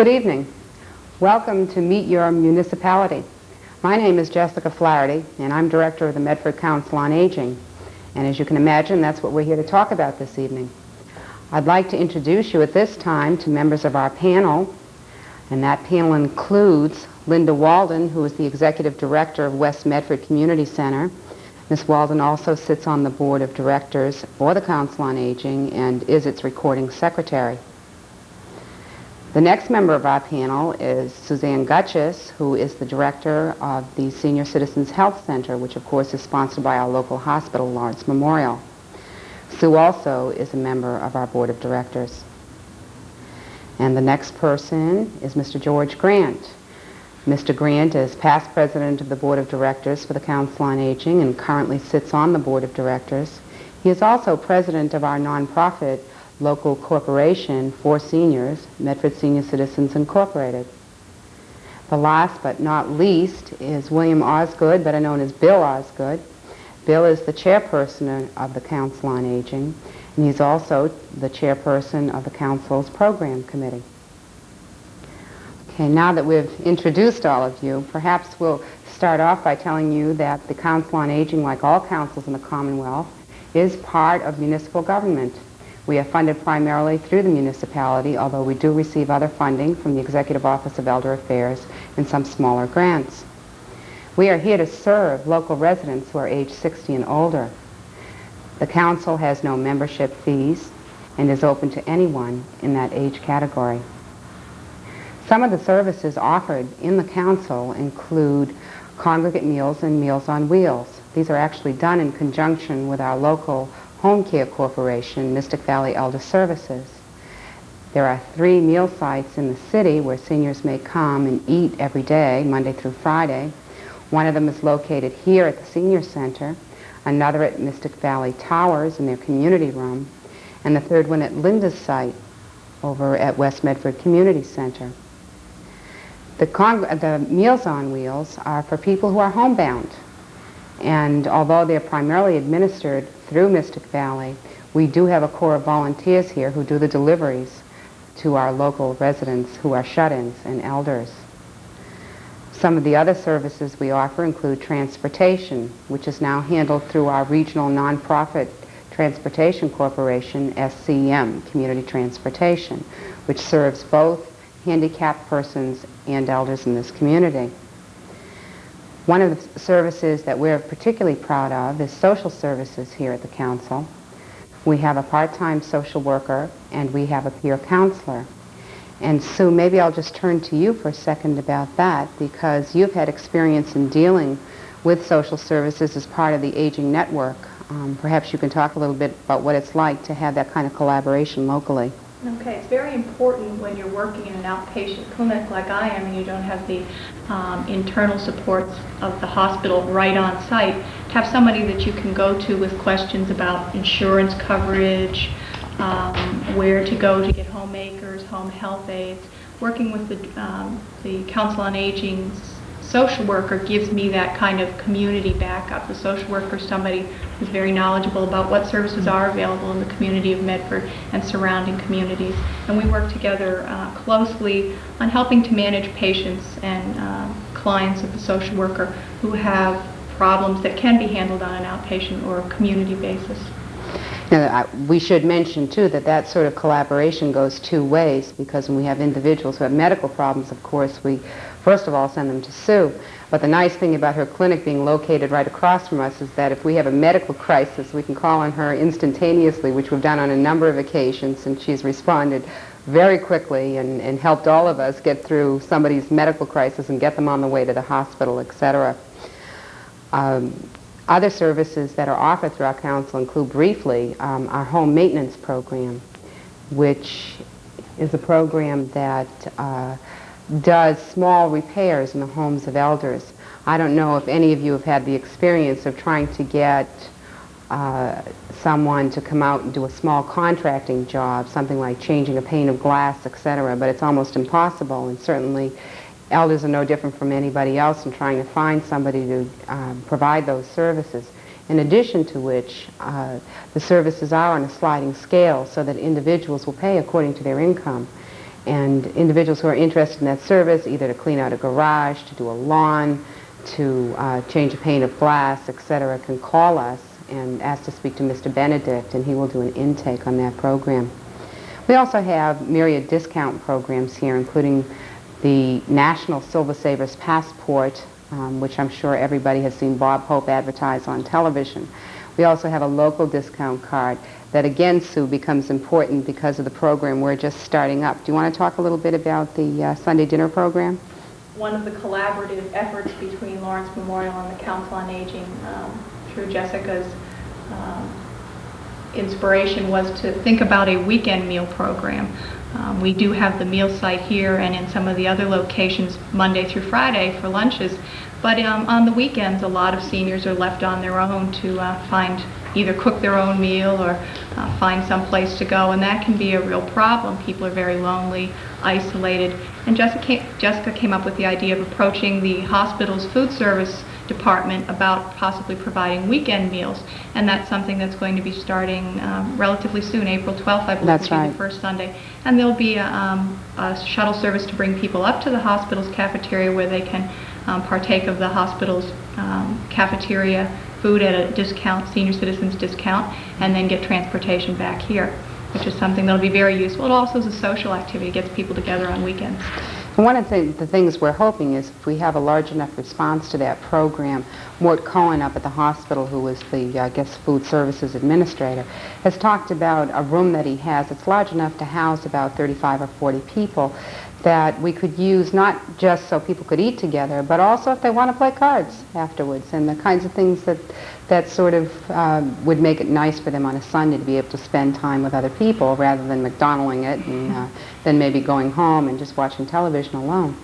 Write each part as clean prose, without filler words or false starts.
Good evening. Welcome to Meet Your Municipality. My name is Jessica Flaherty, and I'm Director of the Medford Council on Aging. And as you can imagine, that's what we're here to talk about this evening. I'd like to introduce you at this time to members of our panel, and that panel includes Linda Walden, who is the Executive Director of West Medford Community Center. Ms. Walden also sits on the Board of Directors for the Council on Aging and is its recording secretary. The next member of our panel is Suzanne Gutchess, who is the director of the Senior Citizens Health Center, which of course is sponsored by our local hospital, Lawrence Memorial. Sue also is a member of our board of directors. And the next person is Mr. George Grant. Mr. Grant is past president of the board of directors for the Council on Aging and currently sits on the board of directors. He is also president of our nonprofit local corporation for seniors, Medford Senior Citizens Incorporated. The last but not least is William Osgood, better known as Bill Osgood. Bill is the chairperson of the Council on Aging, and he's also the chairperson of the Council's Program Committee. Okay, now that we've introduced all of you, perhaps we'll start off by telling you that the Council on Aging, like all councils in the Commonwealth, is part of municipal government. We are funded primarily through the municipality, although we do receive other funding from the Executive Office of Elder Affairs and some smaller grants. We are here to serve local residents who are age 60 and older. The Council has no membership fees and is open to anyone in that age category. Some of the services offered in the Council include congregate meals and Meals on Wheels. These are actually done in conjunction with our local home care corporation, Mystic Valley Elder Services. There are 3 meal sites in the city where seniors may come and eat every day, Monday through Friday. One of them is located here at the Senior Center, another at Mystic Valley Towers in their community room, and the third one at Linda's site over at West Medford Community Center. The Meals on Wheels are for people who are homebound. And although they're primarily administered through Mystic Valley, we do have a corps of volunteers here who do the deliveries to our local residents who are shut-ins and elders. Some of the other services we offer include transportation, which is now handled through our regional nonprofit transportation corporation, SCM, Community Transportation, which serves both handicapped persons and elders in this community. One of the services that we're particularly proud of is social services here at the Council. We have a part-time social worker and we have a peer counselor. And Sue, maybe I'll just turn to you for a second about that, because you've had experience in dealing with social services as part of the Aging Network. Perhaps you can talk a little bit about what it's like to have that kind of collaboration locally. Okay, it's very important when you're working in an outpatient clinic like I am and you don't have the internal supports of the hospital right on site, to have somebody that you can go to with questions about insurance coverage, where to go to get homemakers, home health aides. Working with the Council on Aging's social worker gives me that kind of community backup. The social worker is somebody who's very knowledgeable about what services are available in the community of Medford and surrounding communities. And we work together closely on helping to manage patients and clients of the social worker who have problems that can be handled on an outpatient or a community basis. Now, we should mention, too, that that sort of collaboration goes 2 ways, because when we have individuals who have medical problems, of course, we first of all send them to Sue. But the nice thing about her clinic being located right across from us is that if we have a medical crisis, we can call on her instantaneously, which we've done on a number of occasions, and she's responded very quickly and helped all of us get through somebody's medical crisis and get them on the way to the hospital, etc. Other services that are offered through our council include, briefly, our home maintenance program, which is a program that does small repairs in the homes of elders. I don't know if any of you have had the experience of trying to get someone to come out and do a small contracting job, something like changing a pane of glass, etc., but it's almost impossible, and certainly elders are no different from anybody else in trying to find somebody to provide those services. In addition to which, the services are on a sliding scale so that individuals will pay according to their income. And individuals who are interested in that service, either to clean out a garage, to do a lawn, to change a pane of glass, etc., can call us and ask to speak to Mr. Benedict, and he will do an intake on that program. We also have myriad discount programs here, including the National Silver Savers Passport, which I'm sure everybody has seen Bob Hope advertise on television. We also have a local discount card that, again, Sue, becomes important because of the program we're just starting up. Do you want to talk a little bit about the Sunday dinner program? One of the collaborative efforts between Lawrence Memorial and the Council on Aging, through Jessica's inspiration, was to think about a weekend meal program. We do have the meal site here and in some of the other locations Monday through Friday for lunches, but on the weekends a lot of seniors are left on their own to either cook their own meal or find some place to go, and that can be a real problem. People are very lonely, isolated, and Jessica came up with the idea of approaching the hospital's food service department about possibly providing weekend meals, and that's something that's going to be starting relatively soon. April 12th, I believe, that's will be right. the first Sunday, and there'll be a shuttle service to bring people up to the hospital's cafeteria where they can partake of the hospital's cafeteria food at a discount, senior citizens discount, and then get transportation back here, which is something that'll be very useful. It also is a social activity, gets people together on weekends. And one of the things we're hoping is if we have a large enough response to that program, Mort Cohen up at the hospital, who is the, I guess, food services administrator, has talked about a room that he has. It's large enough to house about 35 or 40 people that we could use not just so people could eat together, but also if they want to play cards afterwards, and the kinds of things that sort of would make it nice for them on a Sunday to be able to spend time with other people rather than McDonalding it and then maybe going home and just watching television alone.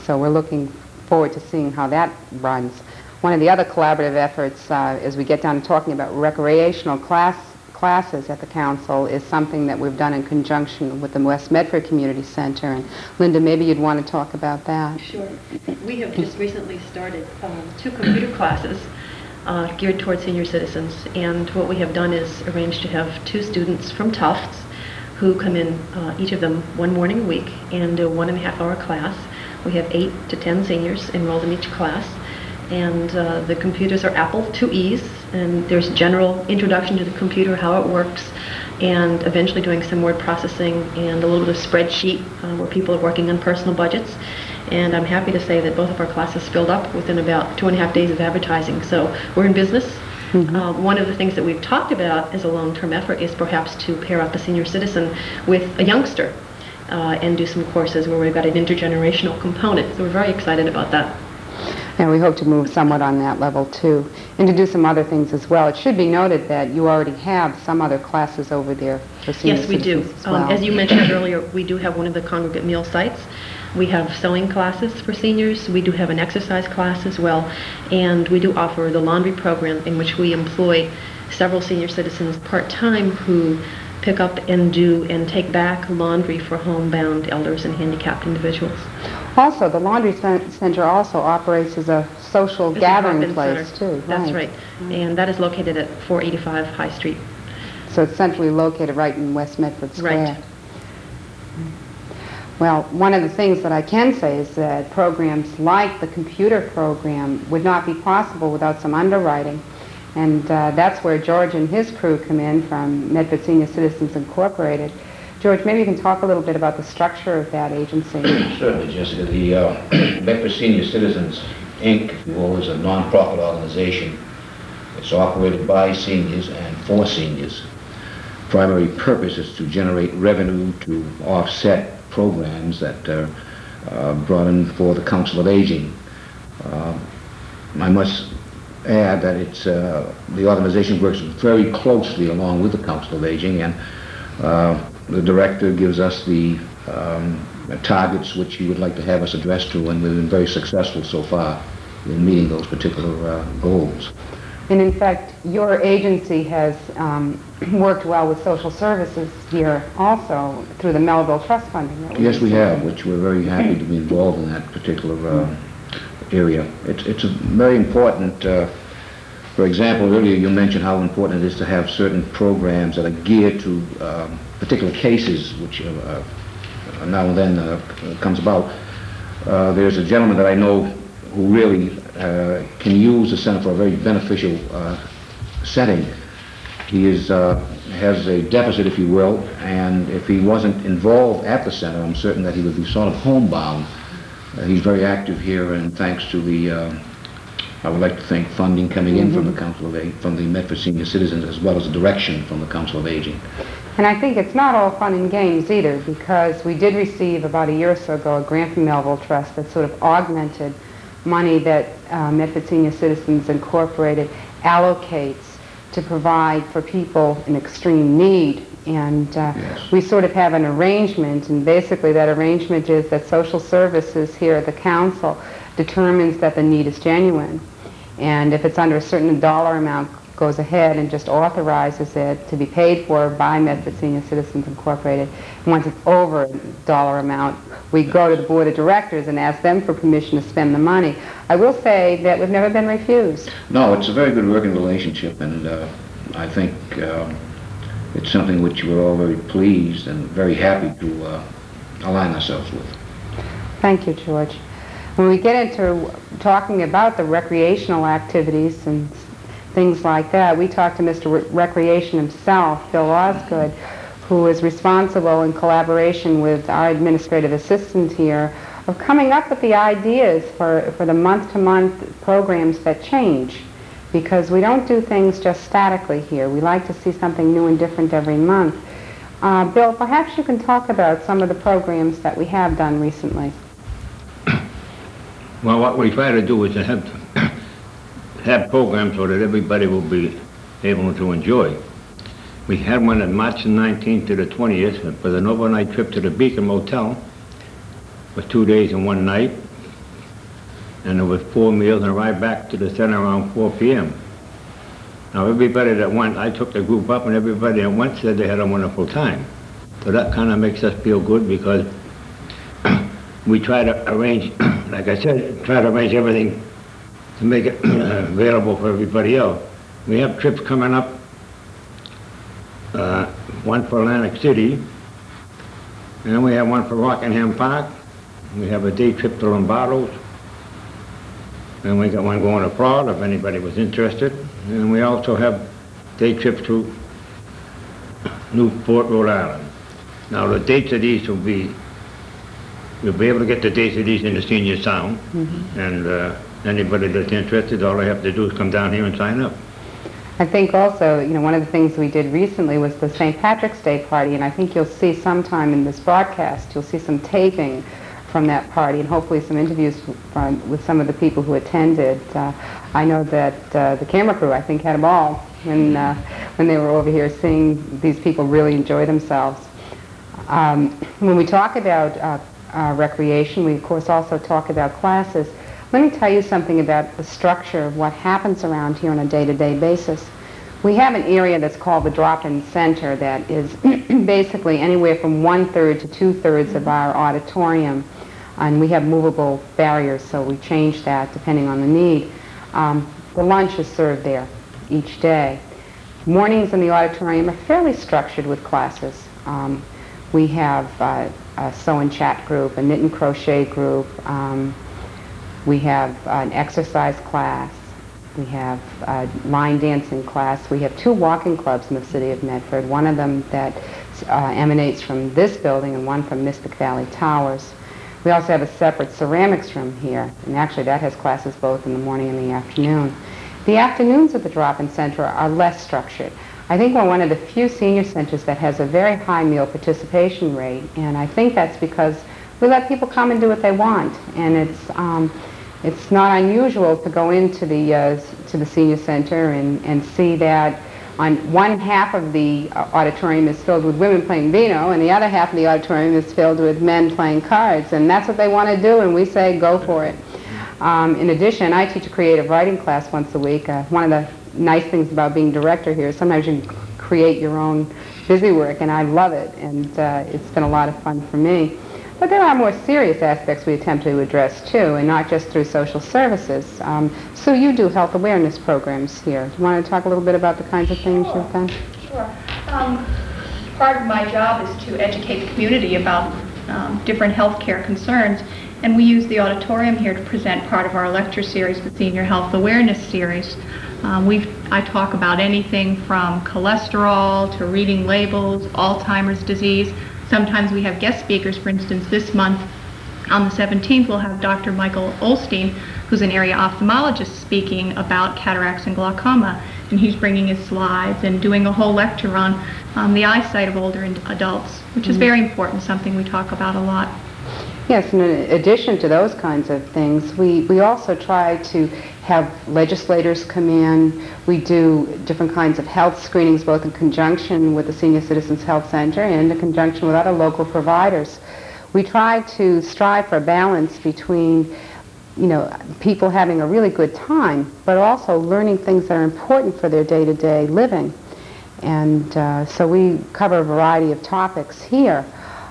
So we're looking forward to seeing how that runs. One of the other collaborative efforts as we get down to talking about recreational classes at the council is something that we've done in conjunction with the West Medford Community Center. And Linda, maybe you'd want to talk about that. Sure. We have just recently started 2 computer classes geared towards senior citizens, and what we have done is arranged to have 2 students from Tufts who come in, each of them 1 morning a week, and do a 1.5-hour class. We have 8 to 10 seniors enrolled in each class, and the computers are Apple IIe's, and there's general introduction to the computer, how it works, and eventually doing some word processing and a little bit of spreadsheet where people are working on personal budgets. And I'm happy to say that both of our classes filled up within about 2.5 days of advertising. So we're in business. Mm-hmm. One of the things that we've talked about as a long-term effort is perhaps to pair up a senior citizen with a youngster and do some courses where we've got an intergenerational component. So we're very excited about that. And we hope to move somewhat on that level too, and to do some other things as well. It should be noted that you already have some other classes over there for senior citizens. Yes, we do. As well. As you mentioned earlier, we do have one of the congregate meal sites. We have sewing classes for seniors. We do have an exercise class as well, and we do offer the laundry program, in which we employ several senior citizens part-time who pick up and do and take back laundry for homebound elders and handicapped individuals. Also, the Laundry Center also operates as a social gathering place too. That's right. And that is located at 485 High Street. So it's centrally located right in West Medford Square. Right. Well, one of the things that I can say is that programs like the computer program would not be possible without some underwriting. And that's where George and his crew come in from Medford Senior Citizens Incorporated. George, maybe you can talk a little bit about the structure of that agency. Certainly, Jessica. The Medford Senior Citizens, Inc., if you will, is a non-profit organization. It's operated by seniors and for seniors. Primary purpose is to generate revenue to offset programs that are brought in for the Council of Aging. I must add that it's the organization works very closely along with the Council of Aging, and the director gives us the targets which he would like to have us address to, and we've been very successful so far in meeting those particular goals. And in fact, your agency has worked well with social services here also through the Melville Trust funding. Yes, we have, which we're very happy to be involved in that particular area. It's a very important, for example, earlier you mentioned how important it is to have certain programs that are geared to particular cases which now and then comes about. There's a gentleman that I know who really can use the center for a very beneficial setting. He has a deficit, if you will, and if he wasn't involved at the center, I'm certain that he would be sort of homebound. He's very active here, and thanks to the, I would like to think, funding coming in from the Council of from the Medford Senior Citizens, as well as the direction from the Council of Aging. And I think it's not all fun and games either, because we did receive about a year or so ago a grant from Melville Trust that sort of augmented money that Medford Senior Citizens Incorporated allocates to provide for people in extreme need. And Yes. we sort of have an arrangement, and basically that arrangement is that social services here at the council determines that the need is genuine. And if it's under a certain dollar amount, goes ahead and just authorizes it to be paid for by Medford Senior Citizens Incorporated. And once it's over a dollar amount, we go to the board of directors and ask them for permission to spend the money. I will say that we've never been refused. No, it's a very good working relationship, and I think it's something which we're all very pleased and very happy to align ourselves with. Thank you, George. When we get into talking about the recreational activities and things like that, we talked to Mr. Recreation himself, Bill Osgood, who is responsible in collaboration with our administrative assistant here of coming up with the ideas for the month-to-month programs that change, because we don't do things just statically here. We like to see something new and different every month. Bill, perhaps you can talk about some of the programs that we have done recently. Well, what we try to do is to have programs so that everybody will be able to enjoy. We had one on March the 19th to the 20th for an overnight trip to the Beacon Motel. It was 2 days and 1 night, and there was 4 meals and a ride back to the center around 4 p.m. Now everybody that went, I took the group up, and everybody that went said they had a wonderful time. So that kind of makes us feel good, because we try to arrange, like I said, try to arrange everything to make it available for everybody else. We have trips coming up, one for Atlantic City, and then we have one for Rockingham Park. We have a day trip to Lombardo's, and we got one going abroad if anybody was interested. And we also have day trips to Newport, Rhode Island. Now the dates of these will be, we'll be able to get the dates of these in the senior sound, and anybody that's interested, all they have to do is come down here and sign up. I think also, one of the things we did recently was the St. Patrick's Day party, and I think you'll see sometime in this broadcast, you'll see some taping from that party, and hopefully some interviews with some of the people who attended. I know that the camera crew, I think, had a ball when they were over here seeing these people really enjoy themselves. When we talk about recreation, we of course also talk about classes. Let me tell you something about the structure of what happens around here on a day-to-day basis. We have an area that's called the drop-in center that is basically anywhere from 1/3 to 2/3 of our auditorium, and we have movable barriers, so we change that depending on the need. The lunch is served there each day. Mornings in the auditorium are fairly structured with classes. We have a sew and chat group, a knit and crochet group. We have an exercise class. We have a line dancing class. We have 2 walking clubs in the city of Medford, one of them that emanates from this building and one from Mystic Valley Towers. We also have a separate ceramics room here, and actually that has classes both in the morning and the afternoon. The afternoons at the drop-in center are less structured. I think we're one of the few senior centers that has a very high meal participation rate, and I think that's because we let people come and do what they want, and it's not unusual to go into the senior center and see that on one half of the auditorium is filled with women playing Vino, and the other half of the auditorium is filled with men playing cards, and that's what they want to do, and we say go for it. In addition, I teach a creative writing class once a week. One of the nice things about being director here is sometimes you can create your own busy work, and I love it, and it's been a lot of fun for me. But there are more serious aspects we attempt to address too, and not just through social services. So you do health awareness programs here. Do you want to talk a little bit about the kinds of things you've done? Sure. Part of my job is to educate the community about different healthcare concerns. And we use the auditorium here to present part of our lecture series, the Senior Health Awareness Series. I talk about anything from cholesterol to reading labels, Alzheimer's disease. Sometimes we have guest speakers. For instance, this month on the 17th, we'll have Dr. Michael Olstein, who's an area ophthalmologist, speaking about cataracts and glaucoma. And he's bringing his slides and doing a whole lecture on the eyesight of older adults, which is very important, something we talk about a lot. Yes, and in addition to those kinds of things, we also try to have legislators come in. We do different kinds of health screenings, both in conjunction with the Senior Citizens Health Center and in conjunction with other local providers. We try to strive for a balance between, people having a really good time, but also learning things that are important for their day-to-day living. And so we cover a variety of topics here.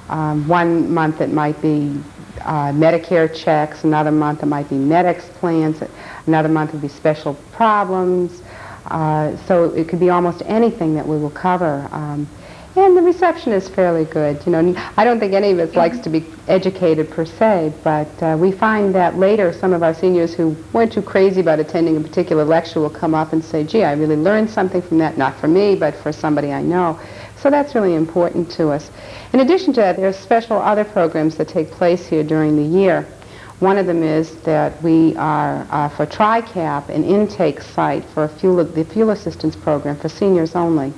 One month it might be Medicare checks, another month it might be MedEx plans, another month would be special problems. So it could be almost anything that we will cover. And the reception is fairly good. I don't think any of us likes to be educated per se, but we find that later some of our seniors who weren't too crazy about attending a particular lecture will come up and say, gee, I really learned something from that, not for me, but for somebody I know. So that's really important to us. In addition to that, there are special other programs that take place here during the year. One of them is that we are, for TRICAP, an intake site for the fuel assistance program for seniors only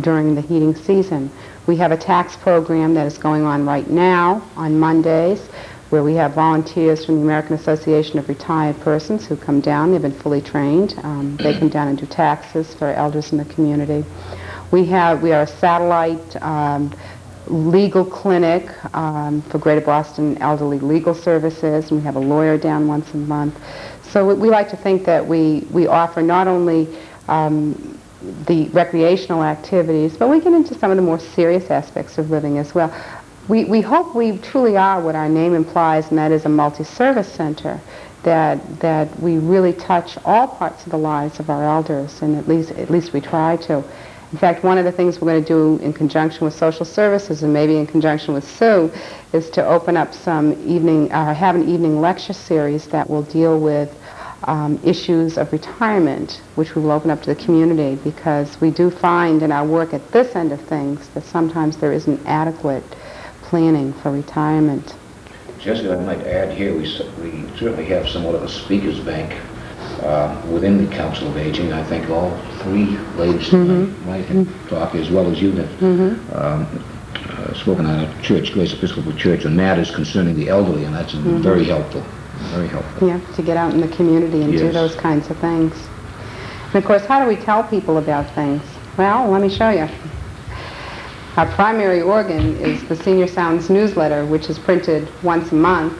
during the heating season. We have a tax program that is going on right now on Mondays, where we have volunteers from the American Association of Retired Persons who come down. They've been fully trained. They come down and do taxes for elders in the community. We are a satellite legal clinic for Greater Boston Elderly Legal Services, and we have a lawyer down once a month. So we like to think that we offer not only the recreational activities, but we get into some of the more serious aspects of living as well. We hope we truly are what our name implies, and that is a multi-service center, that we really touch all parts of the lives of our elders, and at least we try to. In fact, one of the things we're going to do in conjunction with social services and maybe in conjunction with Sue is to open up have an evening lecture series that will deal with issues of retirement, which we will open up to the community, because we do find in our work at this end of things that sometimes there isn't adequate planning for retirement. Jessica, I might add here, we certainly have somewhat of a speaker's bank within the Council of Aging. I think all three ladies might have talked, as well as you have spoken at a church, Grace Episcopal Church, on matters concerning the elderly, and that's very helpful. Very helpful. Yeah, to get out in the community and do those kinds of things. And of course, how do we tell people about things? Well, let me show you. Our primary organ is the Senior Sounds newsletter, which is printed once a month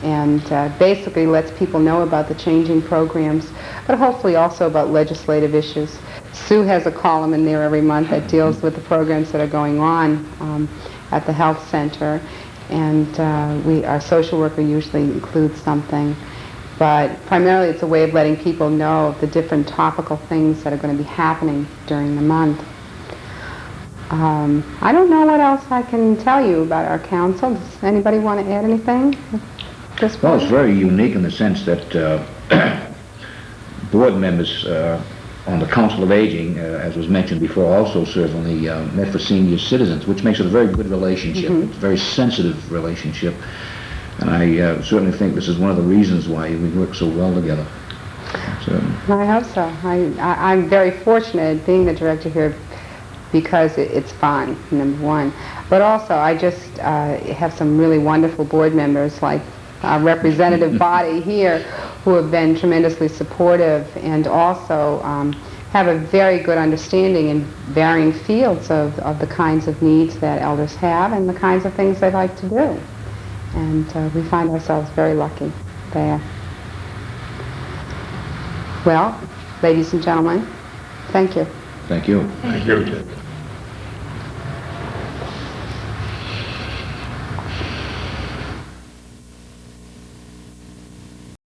and basically lets people know about the changing programs, but hopefully also about legislative issues. Sue has a column in there every month that deals with the programs that are going on at the health center, and our social worker usually includes something. But primarily it's a way of letting people know of the different topical things that are going to be happening during the month. I don't know what else I can tell you about our council. Does anybody want to add anything at this point? Well, it's very unique in the sense that board members on the Council of Aging, as was mentioned before, also serve on the Medford Senior Citizens, which makes it a very good relationship. It's a very sensitive relationship. And I certainly think this is one of the reasons why we work so well together. So, I hope so. I'm very fortunate being the director here because it's fun, number one. But also, I just have some really wonderful board members, like our representative body here, who have been tremendously supportive and also have a very good understanding in varying fields of the kinds of needs that elders have and the kinds of things they like to do. And we find ourselves very lucky there. Well, ladies and gentlemen, thank you. thank you. Thank you.